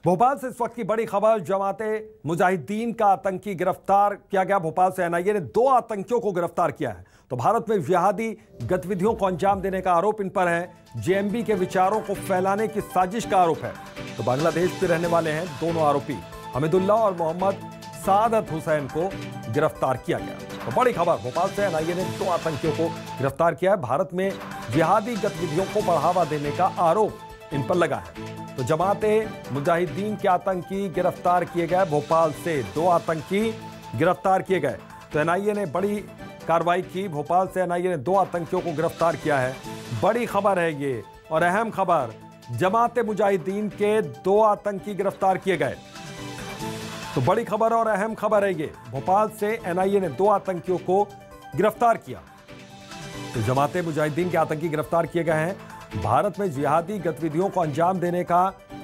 भोपाल से इस वक्त की बड़ी खबर, जमाते मुजाहिदीन का आतंकी गिरफ्तार किया गया। भोपाल से एनआईए ने 2 आतंकियों को गिरफ्तार किया है। तो भारत में जिहादी गतिविधियों को अंजाम देने का आरोप इन पर है। जेएमबी के विचारों को फैलाने की साजिश का आरोप है। तो बांग्लादेश के रहने वाले हैं दोनों आरोपी, हमीदुल्लाह और मोहम्मद सादत हुसैन को गिरफ्तार किया गया। तो बड़ी खबर, भोपाल से एनआईए ने 2 आतंकियों को गिरफ्तार किया है। भारत में जिहादी गतिविधियों को बढ़ावा देने का आरोप इन पर लगा है। तो जमाते मुजाहिदीन के आतंकी गिरफ्तार किए गए। भोपाल से 2 आतंकी गिरफ्तार किए गए। तो एनआईए ने बड़ी कार्रवाई की। भोपाल से एनआईए ने 2 आतंकियों को गिरफ्तार किया है। बड़ी खबर है ये और अहम खबर, जमाते मुजाहिदीन के 2 आतंकी गिरफ्तार किए गए। तो बड़ी खबर और अहम खबर है ये, भोपाल से एनआईए ने 2 आतंकियों को गिरफ्तार किया। तो जमाते मुजाहिदीन के आतंकी गिरफ्तार किए गए हैं। भारत में जिहादी गतिविधियों को अंजाम देने का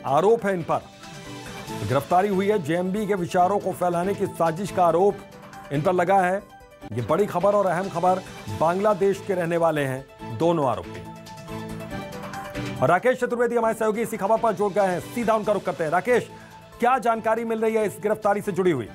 आरोप है इन पर। तो गिरफ्तारी हुई है। जेएमबी के विचारों को फैलाने की साजिश का आरोप इन पर लगा है। ये बड़ी खबर और अहम खबर, बांग्लादेश के रहने वाले हैं दोनों आरोपी। और राकेश चतुर्वेदी हमारे सहयोगी इसी खबर पर जुड़ गए हैं, सीधा उनका रुख करते हैं। राकेश, क्या जानकारी मिल रही है इस गिरफ्तारी से जुड़ी हुई?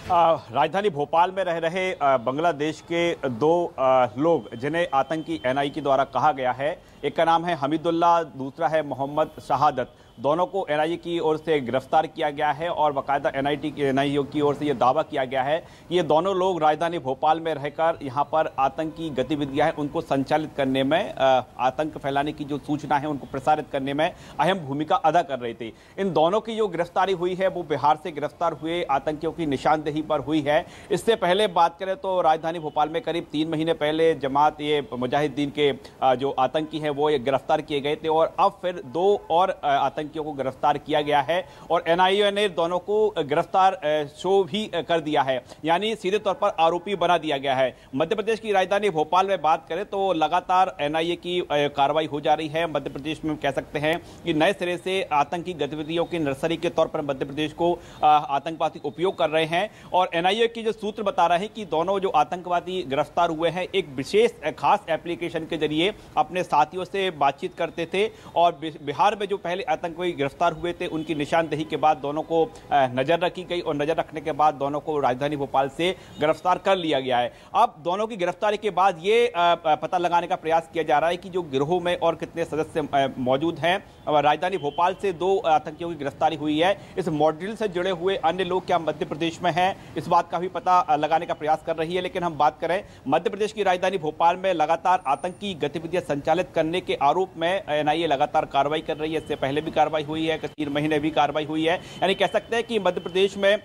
राजधानी भोपाल में रह रहे बांग्लादेश के 2 लोग, जिन्हें आतंकी एनआईए के द्वारा कहा गया है, एक का नाम है हमीदुल्लाह, दूसरा है मोहम्मद शहादत। दोनों को एनआईए की ओर से गिरफ्तार किया गया है और बाकायदा एनआईए की ओर से यह दावा किया गया है कि ये दोनों लोग राजधानी भोपाल में रहकर यहां पर आतंकी गतिविधियां हैं उनको संचालित करने में, आतंक फैलाने की जो सूचना है उनको प्रसारित करने में अहम भूमिका अदा कर रहे थे। इन दोनों की जो गिरफ्तारी हुई है वो बिहार से गिरफ्तार हुए आतंकियों की निशानदेही पर हुई है। इससे पहले बात करें तो राजधानी भोपाल में करीब 3 महीने पहले जमात मुजाहिदीन के जो आतंकी हैं वो गिरफ्तार किए गए थे और अब फिर 2 और आतंकियों को गिरफ्तार किया गया है और एनआईए ने दोनों को गिरफ्तार शो भी कर दिया है, यानी सीधे तौर पर आरोपी बना दिया गया है। मध्य प्रदेश की राजधानी भोपाल में बात करें तो लगातार एनआईए की कार्रवाई हो जा रही है। मध्य प्रदेश में कह सकते हैं कि नए सिरे से आतंकी गतिविधियों की नर्सरी के तौर पर मध्य प्रदेश को आतंकवादी उपयोग कर रहे हैं और एनआईए की जो सूत्र बता रहे हैं कि दोनों जो आतंकवादी गिरफ्तार हुए हैं एक विशेष खास एप्लीकेशन के जरिए अपने साथियों से बातचीत करते थे और बिहार में जो पहले आतंकवादी गिरफ्तार हुए थे उनकी निशानदेही के बाद दोनों को नजर रखी गई और नजर रखने के बाद दोनों को राजधानी भोपाल से गिरफ्तार कर लिया गया है। अब दोनों की गिरफ्तारी के बाद ये पता लगाने का प्रयास किया जा रहा है कि जो गिरोह में और कितने सदस्य मौजूद हैं। राजधानी भोपाल से 2 आतंकियों की गिरफ्तारी हुई है। इस मॉड्यूल से जुड़े हुए अन्य लोग क्या मध्य प्रदेश में हैं, इस बात का भी पता लगाने का प्रयास कर रही है। लेकिन हम बात करें मध्य प्रदेश की राजधानी भोपाल में लगातार आतंकी गतिविधियां संचालित करने के आरोप में एनआईए लगातार कार्रवाई कर रही है। इससे पहले भी कार्रवाई हुई है, 3 महीने भी कार्रवाई हुई है। यानी कह सकते हैं कि मध्य प्रदेश में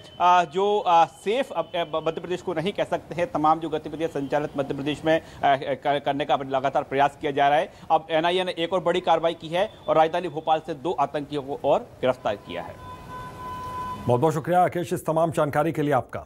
जो सेफ मध्य प्रदेश को नहीं कह सकते हैं, तमाम जो गतिविधियां संचालित मध्य प्रदेश में करने का लगातार प्रयास किया जा रहा है। अब एनआईए ने एक और बड़ी कार्रवाई की है और राजधानी भोपाल से 2 आतंकियों को और गिरफ्तार किया है। बहुत बहुत शुक्रिया राकेश इस तमाम जानकारी के लिए आपका।